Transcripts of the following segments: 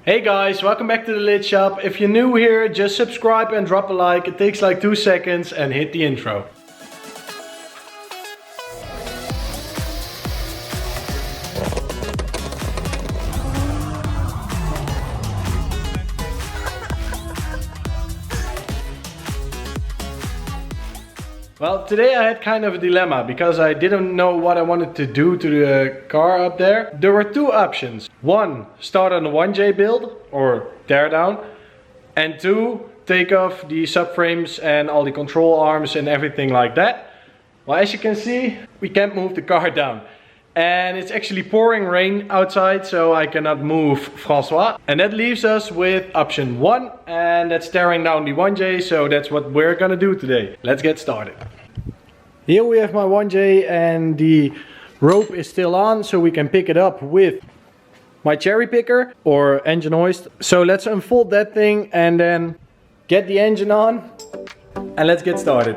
Hey guys, welcome back to the Lid Shop. If you're new here, just subscribe and drop a like. It takes like 2 seconds and hit the intro. Well, today I had kind of a dilemma because I didn't know what I wanted to do to the car up there. There were two options. One, start on the 1J build or tear down. And two, take off the subframes and all the control arms and everything like that. Well, as you can see, we can't move the car down. And it's actually pouring rain outside, so I cannot move Francois. And that leaves us with option 1, and that's tearing down the 1J, so that's what we're gonna do today. Let's get started. Here we have my 1J and the rope is still on, so we can pick it up with my cherry picker or engine hoist. So let's unfold that thing and then get the engine on and let's get started.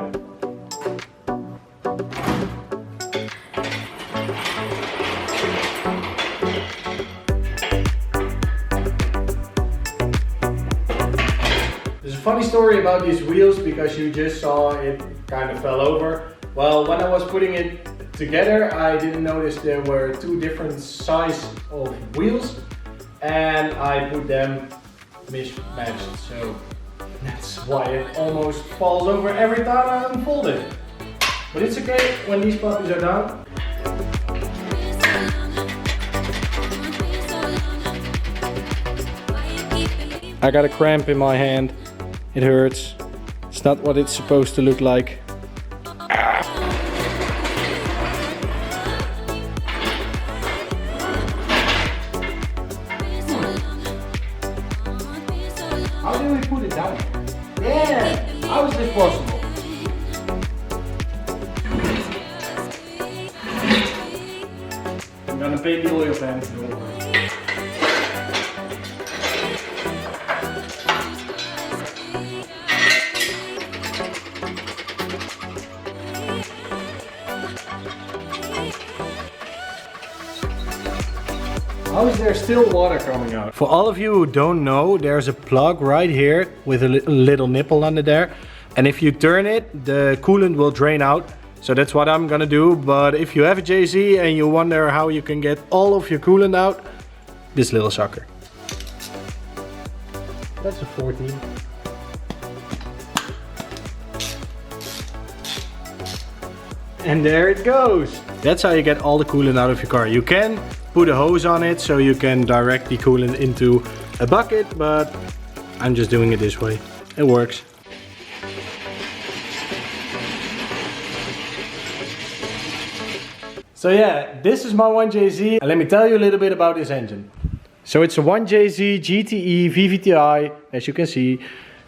There's a funny story about these wheels because you just saw it kind of fell over. Well, when I was putting it together, I didn't notice there were two different sizes of wheels and I put them mismatched. So that's why it almost falls over every time I unfold it. But it's okay when these puppies are down. I got a cramp in my hand. It hurts. It's not what it's supposed to look like. How do we put it down? Yeah! How is this possible? I'm gonna paint the oil pan. How is there still water coming out? For all of you who don't know, there's a plug right here with a little nipple under there. And if you turn it, the coolant will drain out. So that's what I'm gonna do. But if you have a JZ and you wonder how you can get all of your coolant out, this little sucker. That's a 14. And there it goes. That's how you get all the coolant out of your car. You can put a hose on it so you can direct the coolant into a bucket, but I'm just doing it this way. It works. So yeah, this is my 1JZ, and let me tell you a little bit about this engine. So it's a 1JZ GTE-VVTI, as you can see.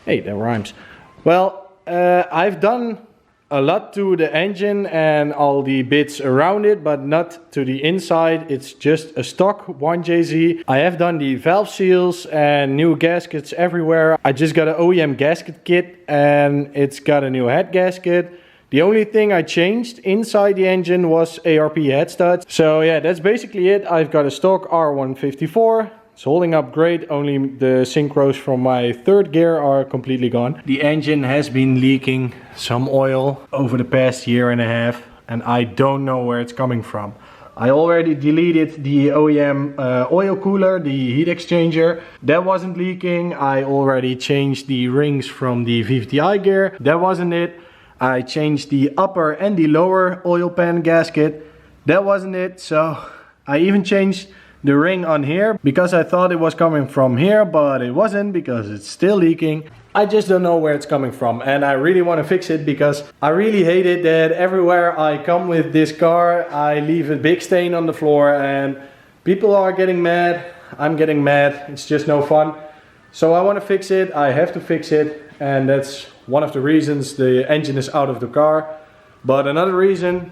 Hey, that rhymes. Well, I've done a lot to the engine and all the bits around it, but not to the inside. It's just a stock 1JZ. I have done the valve seals and new gaskets everywhere. I just got an OEM gasket kit and it's got a new head gasket. The only thing I changed inside the engine was ARP head studs. So yeah, that's basically it. I've got a stock R154. It's holding up great, only the synchros from my third gear are completely gone. The engine has been leaking some oil over the past year and a half and I don't know where it's coming from. I already deleted the OEM oil cooler, the heat exchanger. That wasn't leaking. I already changed the rings from the VVTI gear. That wasn't it. I changed the upper and the lower oil pan gasket. That wasn't it. So I even changed the ring on here because I thought it was coming from here, but it wasn't because it's still leaking. I just don't know where it's coming from and I really want to fix it because I really hate it that everywhere I come with this car I leave a big stain on the floor and people are getting mad. I'm getting mad. It's just no fun. So I want to fix it. I have to fix it and that's one of the reasons the engine is out of the car. But another reason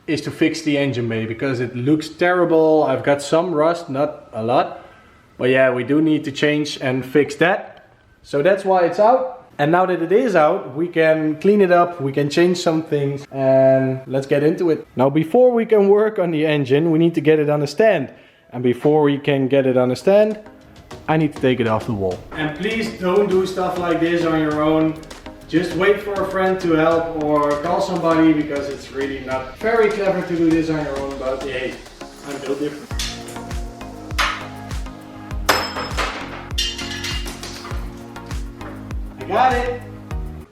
is to fix the engine bay because it looks terrible. I've got some rust, not a lot, but yeah, we do need to change and fix that. So that's why it's out. And now that it is out, we can clean it up, we can change some things, and let's get into it. Now before we can work on the engine, we need to get it on a stand. And before we can get it on the stand, I need to take it off the wall. And please don't do stuff like this on your own. Just wait for a friend to help or call somebody, because it's really not very clever to do this on your own, but hey, I'm built different. I got it!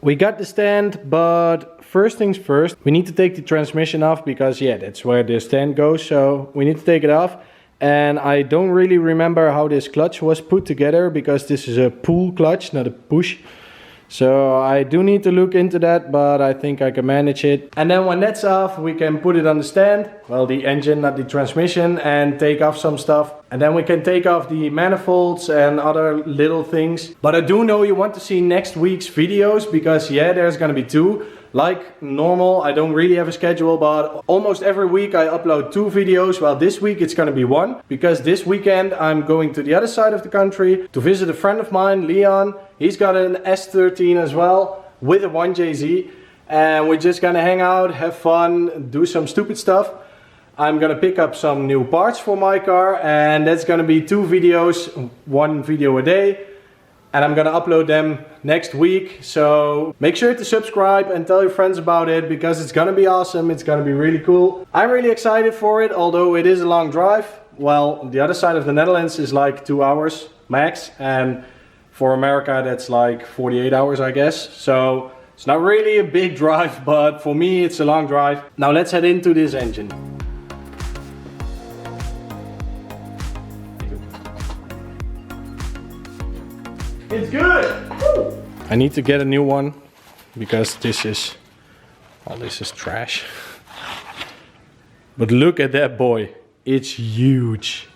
We got the stand, but first things first, we need to take the transmission off, because yeah, that's where the stand goes, so we need to take it off. And I don't really remember how this clutch was put together, because this is a pull clutch, not a push. So I do need to look into that, but I think I can manage it. And then when that's off, we can put it on the stand. Well, the engine, not the transmission, and take off some stuff. And then we can take off the manifolds and other little things. But I do know you want to see next week's videos, because yeah, there's gonna be 2. Like normal, I don't really have a schedule, but almost every week I upload 2 videos. Well, this week it's gonna be 1, because this weekend I'm going to the other side of the country to visit a friend of mine, Leon. He's got an S13 as well, with a 1JZ. And we're just gonna hang out, have fun, do some stupid stuff. I'm gonna pick up some new parts for my car, and that's gonna be 2 videos, 1 video a day. And I'm gonna upload them next week. So make sure to subscribe and tell your friends about it, because it's gonna be awesome. It's gonna be really cool. I'm really excited for it, although it is a long drive. Well, the other side of the Netherlands is like 2 hours max. And for America, that's like 48 hours, I guess. So it's not really a big drive, but for me, it's a long drive. Now let's head into this engine. It's good! Woo! I need to get a new one, because this is, well, this is trash. But look at that boy, it's huge.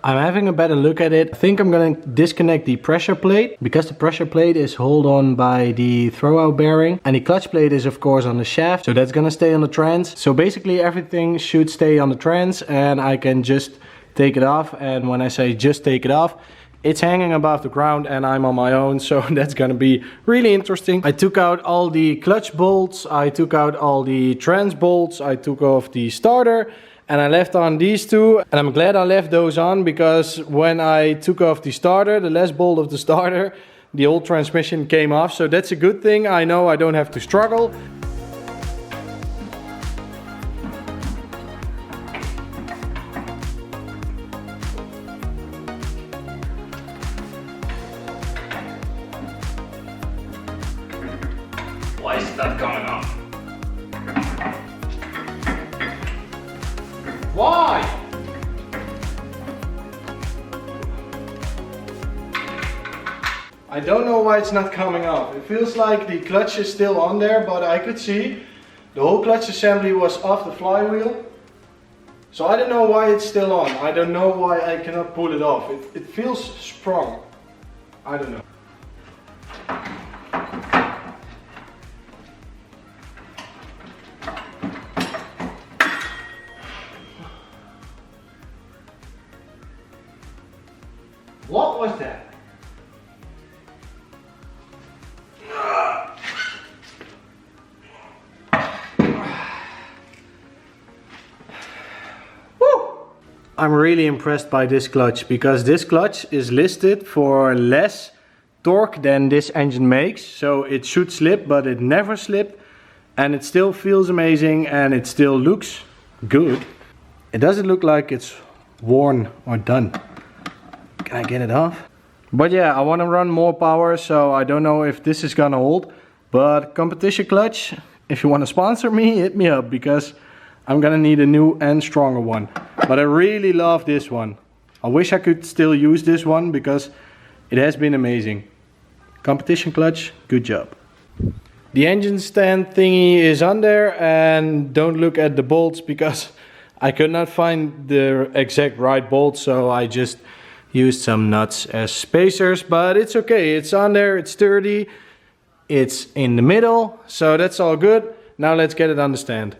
I'm having a better look at it. I think I'm gonna disconnect the pressure plate, because the pressure plate is held on by the throwout bearing, and the clutch plate is of course on the shaft, so that's gonna stay on the trans. So basically everything should stay on the trans, and I can just take it off. And when I say just take it off, it's hanging above the ground and I'm on my own, so that's gonna be really interesting. I took out all the clutch bolts, I took out all the trans bolts, I took off the starter, and I left on these 2. And I'm glad I left those on, because when I took off the starter, the last bolt of the starter, the old transmission came off. So that's a good thing. I know I don't have to struggle. Why is that coming off? Why? I don't know why it's not coming off. It feels like the clutch is still on there, but I could see the whole clutch assembly was off the flywheel. So I don't know why it's still on. I don't know why I cannot pull it off. It feels sprung. I don't know. What was that? I'm really impressed by this clutch, because this clutch is listed for less torque than this engine makes. So it should slip, but it never slipped, and it still feels amazing, and it still looks good. It doesn't look like it's worn or done. Can I get it off? But yeah, I want to run more power, so I don't know if this is gonna hold. But competition clutch, if you want to sponsor me, hit me up, because I'm gonna need a new and stronger one. But I really love this one. I wish I could still use this one, because it has been amazing. Competition clutch, good job. The engine stand thingy is on there, and don't look at the bolts, because I could not find the exact right bolt, so I just used some nuts as spacers. But it's okay, it's on there, it's sturdy, it's in the middle, so that's all good. Now let's get it on the stand.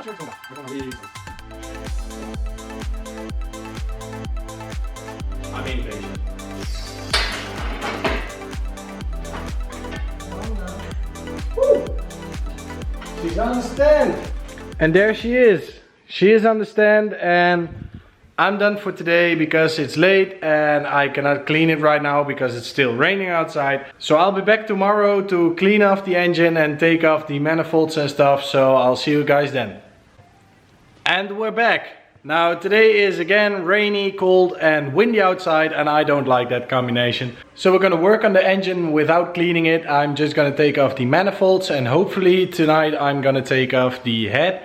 I'm impatient. Woo! She's on the stand. And there she is. She is on the stand, and I'm done for today because it's late and I cannot clean it right now because it's still raining outside. So I'll be back tomorrow to clean off the engine and take off the manifolds and stuff. So I'll see you guys then. And we're back. Now today is again rainy, cold and windy outside, and I don't like that combination. So we're gonna work on the engine without cleaning it. I'm just gonna take off the manifolds, and hopefully tonight I'm gonna take off the head.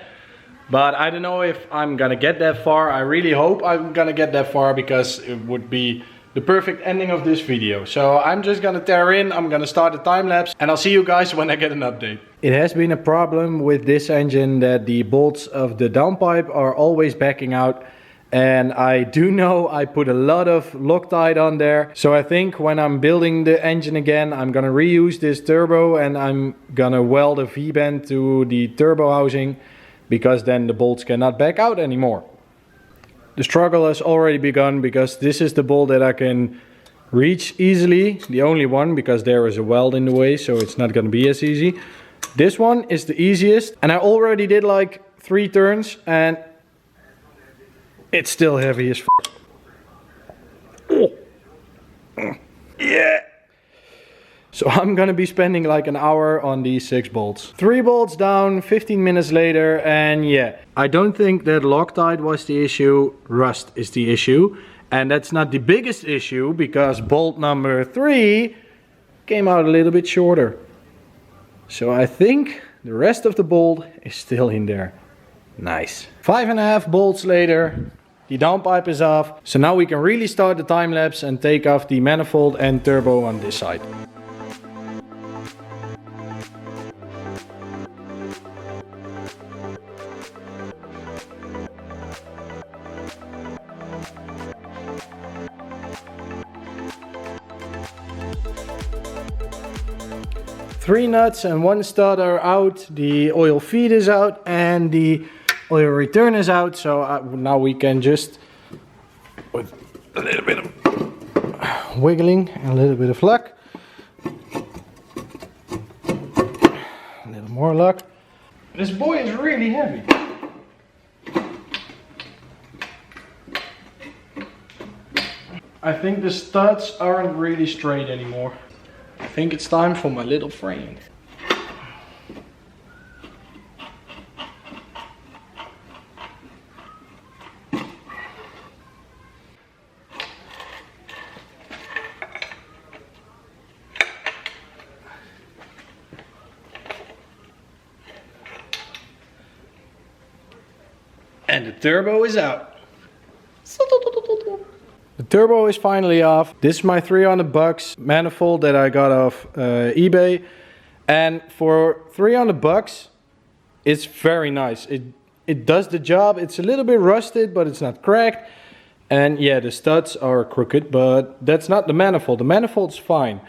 But I don't know if I'm gonna get that far. I really hope I'm gonna get that far because it would be the perfect ending of this video. So I'm just gonna tear in, I'm gonna start the time lapse, and I'll see you guys when I get an update. It has been a problem with this engine that the bolts of the downpipe are always backing out. And I do know I put a lot of Loctite on there. So I think when I'm building the engine again, I'm gonna reuse this turbo and I'm gonna weld a V-bend to the turbo housing, because then the bolts cannot back out anymore. The struggle has already begun because this is the bolt that I can reach easily, the only one, because there is a weld in the way, so it's not going to be as easy. This one is the easiest, and I already did like 3 turns and it's still heavy as f***. Oh. Yeah. So I'm gonna be spending like an hour on these 6 bolts. 3 bolts down, 15 minutes later, and yeah. I don't think that Loctite was the issue, rust is the issue. And that's not the biggest issue because bolt number 3 came out a little bit shorter. So I think the rest of the bolt is still in there. Nice. 5.5 bolts later, the downpipe is off. So now we can really start the time lapse and take off the manifold and turbo on this side. Three nuts and 1 stud are out, the oil feed is out and the oil return is out. So now we can just, with a little bit of wiggling and a little bit of luck, a little more luck. This boy is really heavy. I think the studs aren't really straight anymore. I think it's time for my little frame. And the turbo is out. The turbo is finally off. This is my $300 manifold that I got off eBay. And for $300, it's very nice. It does the job. It's a little bit rusted, but it's not cracked. And yeah, the studs are crooked, but that's not the manifold. The manifold's fine.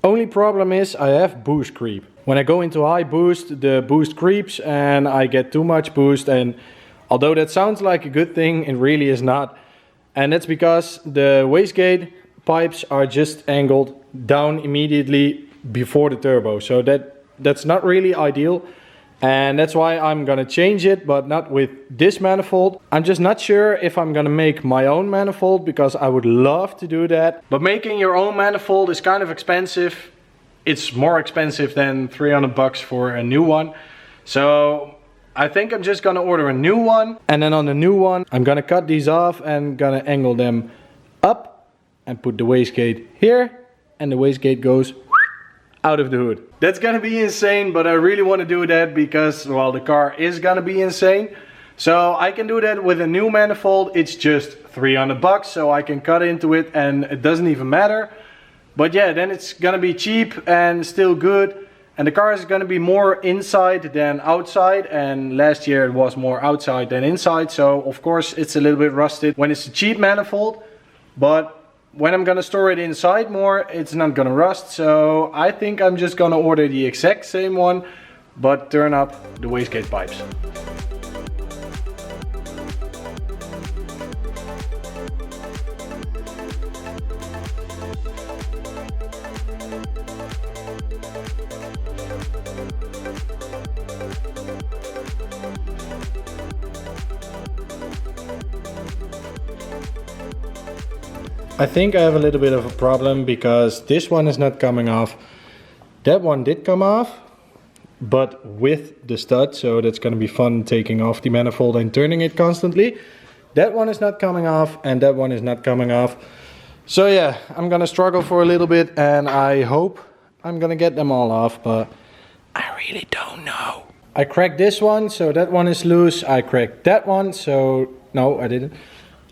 Only problem is I have boost creep. When I go into high boost, the boost creeps and I get too much boost. And although that sounds like a good thing, it really is not. And that's because the wastegate pipes are just angled down immediately before the turbo. So that's not really ideal. And that's why I'm gonna change it, but not with this manifold. I'm just not sure if I'm gonna make my own manifold because I would love to do that. But making your own manifold is kind of expensive. It's more expensive than $300 for a new one. So I think I'm just gonna order a new one, and then on the new one I'm gonna cut these off and gonna angle them up and put the wastegate here, and the wastegate goes out of the hood. That's gonna be insane, but I really want to do that because, well, the car is gonna be insane. So I can do that with a new manifold. It's just $300, so I can cut into it and it doesn't even matter. But yeah, then it's gonna be cheap and still good. And the car is going to be more inside than outside, and last year it was more outside than inside, so of course it's a little bit rusted when it's a cheap manifold. But when I'm going to store it inside more, it's not going to rust. So I think I'm just going to order the exact same one, but turn up the wastegate pipes. I think I have a little bit of a problem because this one is not coming off. That one did come off, but with the stud, so that's going to be fun taking off the manifold and turning it constantly. That one is not coming off and that one is not coming off. So yeah, I'm gonna struggle for a little bit and I hope I'm gonna get them all off, but I really don't know. I cracked this one, so that one is loose. I cracked that one, so no, I didn't.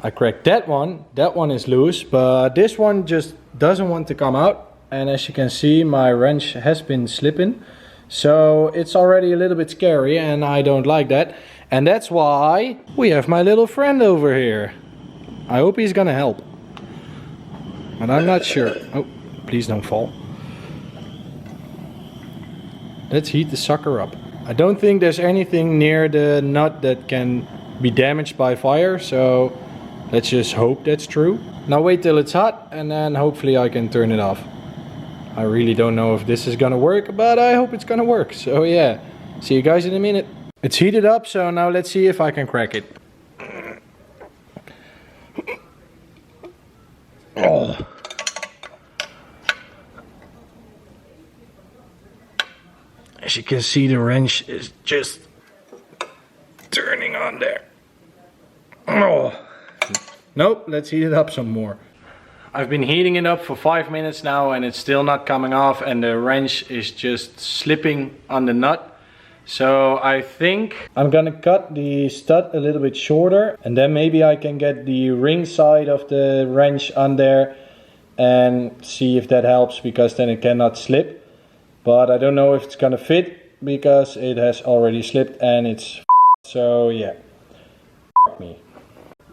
I cracked that one is loose, but this one just doesn't want to come out. And as you can see, my wrench has been slipping. So it's already a little bit scary and I don't like that. And that's why we have my little friend over here. I hope he's gonna help. But I'm not sure. Oh, please don't fall. Let's heat the sucker up. I don't think there's anything near the nut that can be damaged by fire, so let's just hope that's true. Now wait till it's hot and then hopefully I can turn it off. I really don't know if this is gonna work, but I hope it's gonna work. So yeah, see you guys in a minute. It's heated up, so now let's see if I can crack it. Oh. As you can see, the wrench is just turning on there. Oh. Nope, let's heat it up some more. I've been heating it up for 5 minutes now and it's still not coming off and the wrench is just slipping on the nut. So I think I'm gonna cut the stud a little bit shorter and then maybe I can get the ring side of the wrench on there and see if that helps, because then it cannot slip. But I don't know if it's gonna fit because it has already slipped and it's so yeah, me.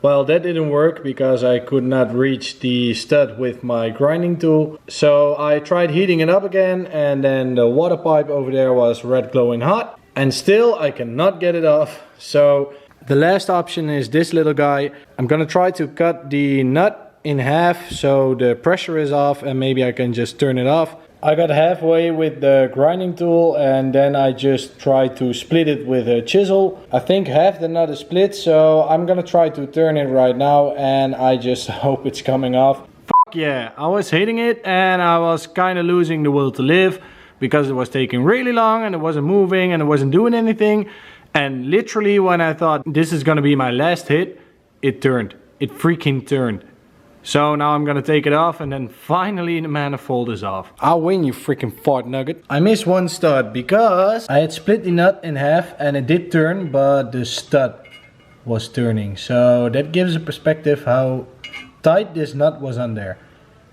Well, that didn't work because I could not reach the stud with my grinding tool. So I tried heating it up again and then the water pipe over there was red glowing hot. And still I cannot get it off. So the last option is this little guy. I'm gonna try to cut the nut in half so the pressure is off and maybe I can just turn it off. I got halfway with the grinding tool and then I just tried to split it with a chisel. I think half the nut is split, so I'm gonna try to turn it right now and I just hope it's coming off. Fuck yeah, I was hating it and I was kind of losing the will to live because it was taking really long and it wasn't moving and it wasn't doing anything. And literally when I thought this is gonna be my last hit, it turned. It freaking turned. So now I'm gonna take it off and then finally the manifold is off. I'll win, you freaking fart nugget. I missed one stud because I had split the nut in half and it did turn, but the stud was turning. So that gives a perspective how tight this nut was on there.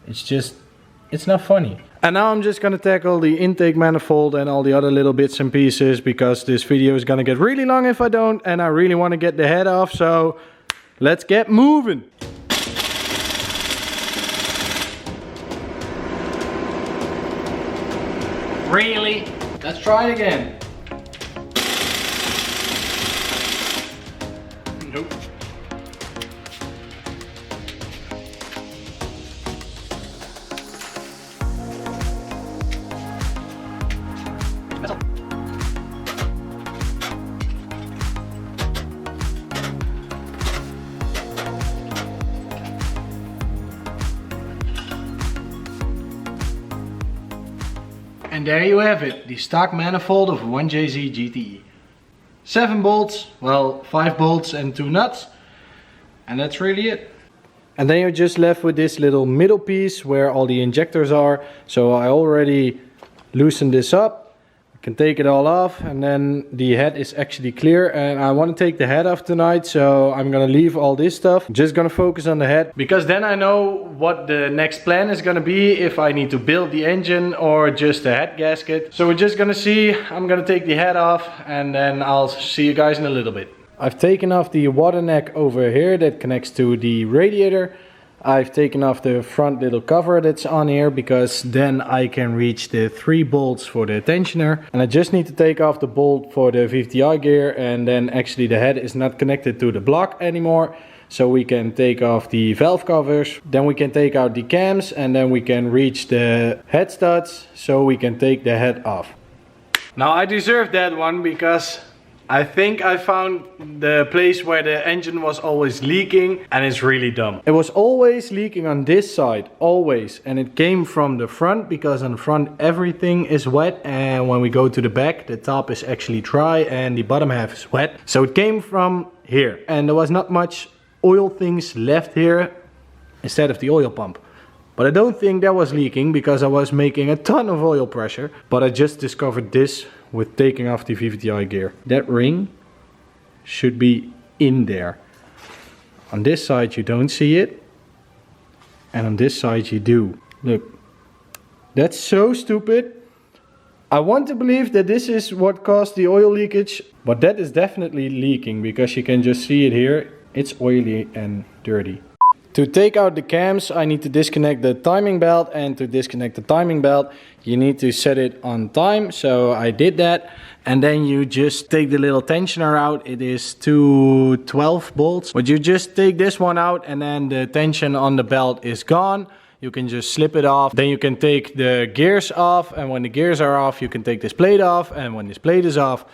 It's not funny. And now I'm just gonna tackle the intake manifold and all the other little bits and pieces because this video is gonna get really long if I don't, and I really wanna get the head off, so let's get moving. Really? Let's try it again. Nope. And there you have it, the stock manifold of a 1JZ GTE. 7 bolts, well 5 bolts and 2 nuts. And that's really it. And then you're just left with this little middle piece where all the injectors are. So I already loosened this up. I can take it all off and then the head is actually clear. And I want to take the head off tonight, so I'm gonna leave all this stuff. I'm just gonna focus on the head, because then I know what the next plan is gonna be, if I need to build the engine or just the head gasket. So we're just gonna see. I'm gonna take the head off and then I'll see you guys in a little bit. I've taken off the water neck over here that connects to the radiator. I've taken off the front little cover that's on here, because then I can reach the 3 bolts for the tensioner. And I just need to take off the bolt for the VVTI gear, and then actually the head is not connected to the block anymore. so we can take off the valve covers, then we can take out the cams, and then we can reach the head studs so we can take the head off. Now I deserve that one because I think I found the place where the engine was always leaking, and it's really dumb. It was always leaking on this side, always, and it came from the front because on the front everything is wet, and when we go to the back the top is actually dry and the bottom half is wet. So it came from here, and there was not much oil things left here instead of the oil pump. But I don't think that was leaking because I was making a ton of oil pressure. But I just discovered this with taking off the VVTI gear. That ring should be in there. On this side you don't see it, and on this side you do. Look, that's so stupid. I want to believe that this is what caused the oil leakage, but that is definitely leaking because you can just see it here. It's oily and dirty. To take out the cams, I need to disconnect the timing belt, and to disconnect the timing belt you need to set it on time. So I did that, and then you just take the little tensioner out. It is 212 bolts, but you just take this one out and then the tension on the belt is gone. You can just slip it off. Then you can take the gears off, and when the gears are off you can take this plate off, and when this plate is off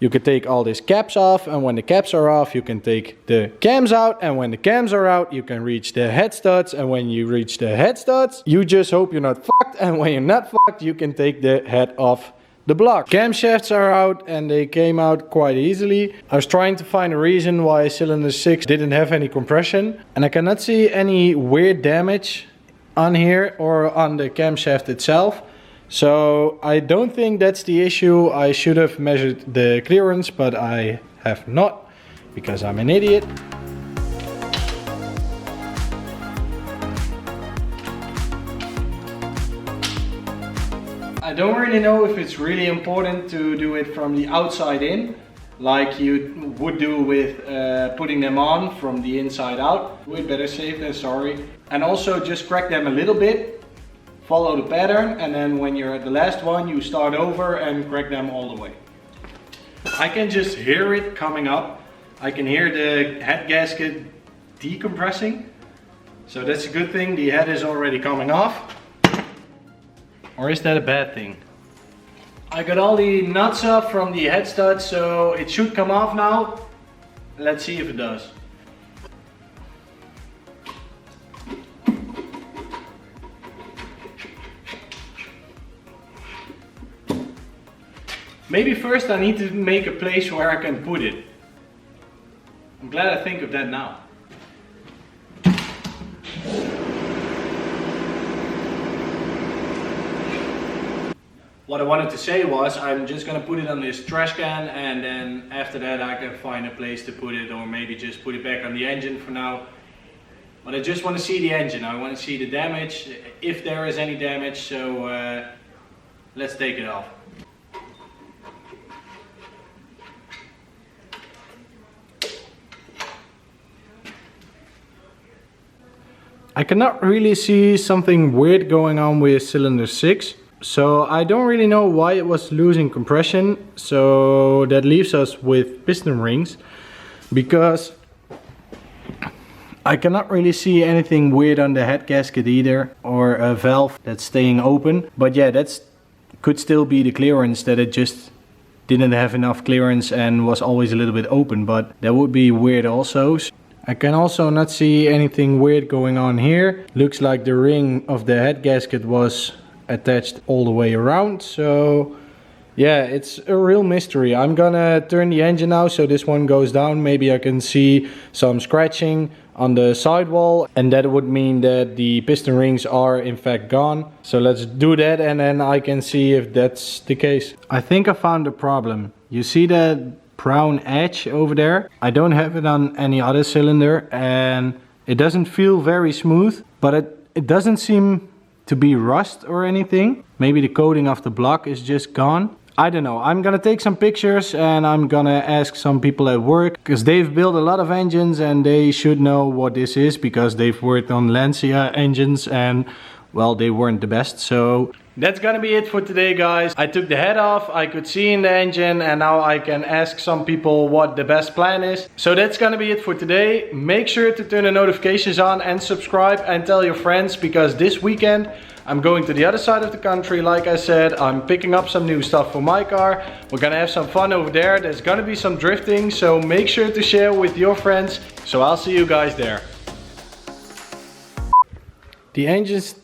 you can take all these caps off, and when the caps are off you can take the cams out, and when the cams are out you can reach the head studs, and when you reach the head studs you just hope you're not fucked, and when you're not fucked you can take the head off the block. Camshafts are out, and they came out quite easily. I was trying to find a reason why cylinder 6 didn't have any compression, and I cannot see any weird damage on here or on the camshaft itself. So I don't think that's the issue. I should have measured the clearance, but I have not because I'm an idiot. I don't really know if it's really important to do it from the outside in, like you would do with putting them on from the inside out. Do it better safe than sorry. And also just crack them a little bit. Follow the pattern, and then when you're at the last one you start over and crack them all the way. I can just hear it coming up. I can hear the head gasket decompressing. So that's a good thing. The head is already coming off. Or is that a bad thing? I got all the nuts up from the head stud, so it should come off now. Let's see if it does. Maybe first I need to make a place where I can put it. I'm glad I think of that now. What I wanted to say was I'm just gonna put it on this trash can, and then after that I can find a place to put it, or maybe just put it back on the engine for now. But I just want to see the engine. I want to see the damage, if there is any damage, so let's take it off. I cannot really see something weird going on with cylinder 6. So I don't really know why it was losing compression. So that leaves us with piston rings, because I cannot really see anything weird on the head gasket either, or a valve that's staying open. But yeah, that's could still be the clearance, that it just didn't have enough clearance and was always a little bit open, but that would be weird also. I can also not see anything weird going on here. Looks like the ring of the head gasket was attached all the way around. So yeah, it's a real mystery. I'm gonna turn the engine now so this one goes down. Maybe I can see some scratching on the sidewall, and that would mean that the piston rings are in fact gone. So let's do that, and then I can see if that's the case. I think I found the problem. You see that brown edge over there? I don't have it on any other cylinder, and it doesn't feel very smooth, but it doesn't seem to be rust or anything. Maybe the coating of the block is just gone. I don't know. I'm gonna take some pictures and I'm gonna ask some people at work, because they've built a lot of engines and they should know what this is, because they've worked on Lancia engines and well, they weren't the best. So That's gonna be it for today, guys. I took the head off, I could see in the engine, and now I can ask some people what the best plan is. So that's gonna be it for today. Make sure to turn the notifications on and subscribe and tell your friends, because this weekend I'm going to the other side of the country. Like I said, I'm picking up some new stuff for my car. We're gonna have some fun over there. There's gonna be some drifting, so make sure to share with your friends. So I'll see you guys there. The engine's